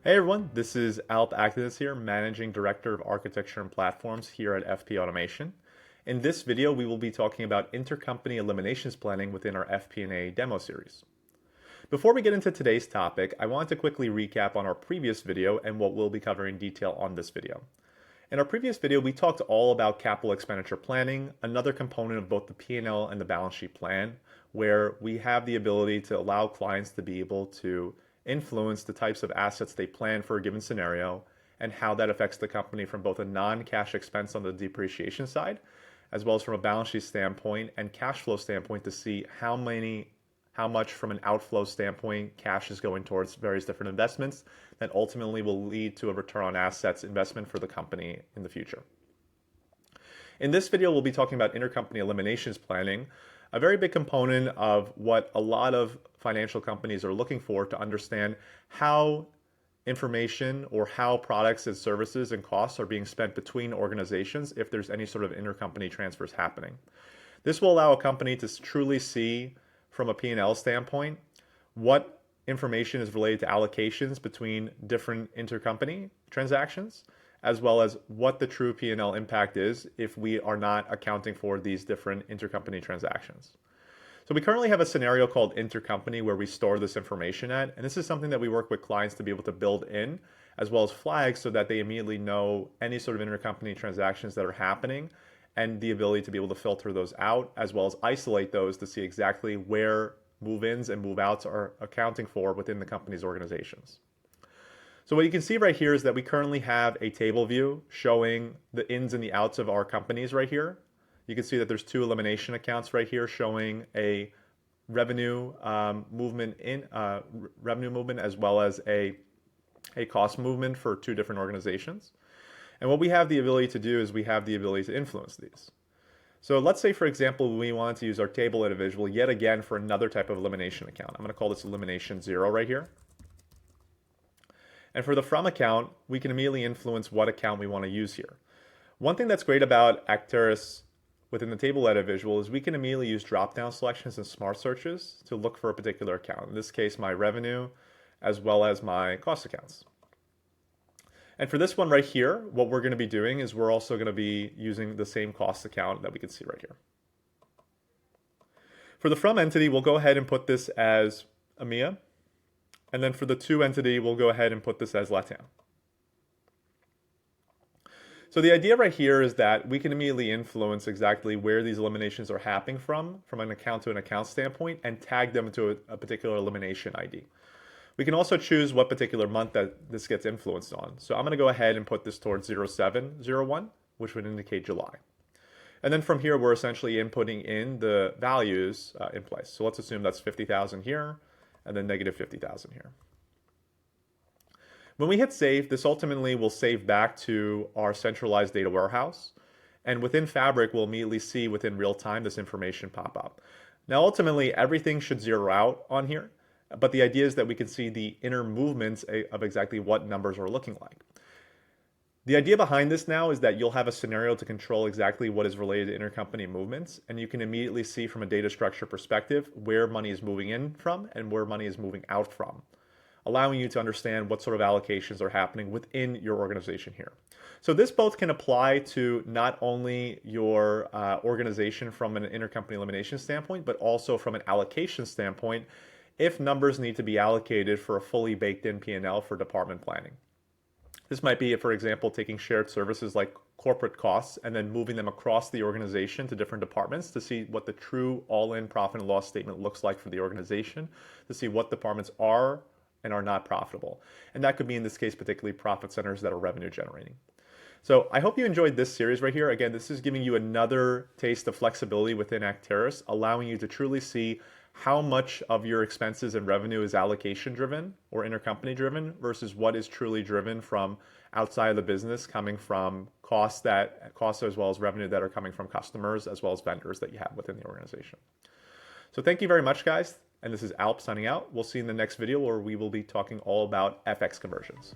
Hey everyone, this is Acterys here, Managing Director of Architecture and Platforms here at FP Automation. In this video, we will be talking about intercompany eliminations planning within our FP&A demo series. Before we get into today's topic, I want to quickly recap on our previous video and what we'll be covering in detail on this video. In our previous video, we talked all about capital expenditure planning, another component of both the P&L and the balance sheet plan, where we have the ability to allow clients to be able to influence the types of assets they plan for a given scenario and how that affects the company from both a non-cash expense on the depreciation side, as well as from a balance sheet standpoint and cash flow standpoint to see how much from an outflow standpoint cash is going towards various different investments that ultimately will lead to a return on assets investment for the company in the future. In this video, we'll be talking about intercompany eliminations planning, a very big component of what a lot of financial companies are looking for to understand how information or how products and services and costs are being spent between organizations if there's any sort of intercompany transfers happening. This will allow a company to truly see from a P&L standpoint what information is related to allocations between different intercompany transactions, as well as what the true P&L impact is if we are not accounting for these different intercompany transactions. So we currently have a scenario called intercompany where we store this information at, and this is something that we work with clients to be able to build in, as well as flags so that they immediately know any sort of intercompany transactions that are happening and the ability to be able to filter those out, as well as isolate those to see exactly where move-ins and move-outs are accounting for within the company's organizations. So what you can see right here is that we currently have a table view showing the ins and the outs of our companies right here. You can see that there's two elimination accounts right here showing a revenue movement as well as a cost movement for two different organizations. And what we have the ability to do is we have the ability to influence these. So let's say, for example, we want to use our table data visual yet again for another type of elimination account. I'm going to call this elimination 0 right here. And for the from account, we can immediately influence what account we want to use here. One thing that's great about Acterys within the table data visual is we can immediately use drop-down selections and smart searches to look for a particular account. In this case, my revenue, as well as my cost accounts. And for this one right here, what we're going to be doing is we're also going to be using the same cost account that we can see right here. For the from entity, we'll go ahead and put this as EMEA. And then for the to entity, we'll go ahead and put this as LATAM. So the idea right here is that we can immediately influence exactly where these eliminations are happening from an account to an account standpoint, and tag them to a particular elimination ID. We can also choose what particular month that this gets influenced on. So I'm going to go ahead and put this towards 0701, which would indicate July. And then from here, we're essentially inputting in the values in place. So let's assume that's 50,000 here, and then negative 50,000 here. When we hit save, this ultimately will save back to our centralized data warehouse. And within Fabric, we'll immediately see within real time this information pop up. Now, ultimately, everything should zero out on here. But the idea is that we can see the inner movements of exactly what numbers are looking like. The idea behind this now is that you'll have a scenario to control exactly what is related to intercompany movements, and you can immediately see from a data structure perspective where money is moving in from and where money is moving out from, allowing you to understand what sort of allocations are happening within your organization here. So this both can apply to not only your organization from an intercompany elimination standpoint, but also from an allocation standpoint if numbers need to be allocated for a fully baked in P&L for department planning. This might be, for example, taking shared services like corporate costs and then moving them across the organization to different departments to see what the true all-in profit and loss statement looks like for the organization, to see what departments are and are not profitable. And that could be, in this case, particularly profit centers that are revenue generating. So I hope you enjoyed this series right here. Again, this is giving you another taste of flexibility within Acterys, allowing you to truly see how much of your expenses and revenue is allocation driven or intercompany driven versus what is truly driven from outside of the business, coming from costs as well as revenue that are coming from customers as well as vendors that you have within the organization. So thank you very much, guys. And this is Alp signing out. We'll see you in the next video where we will be talking all about FX conversions.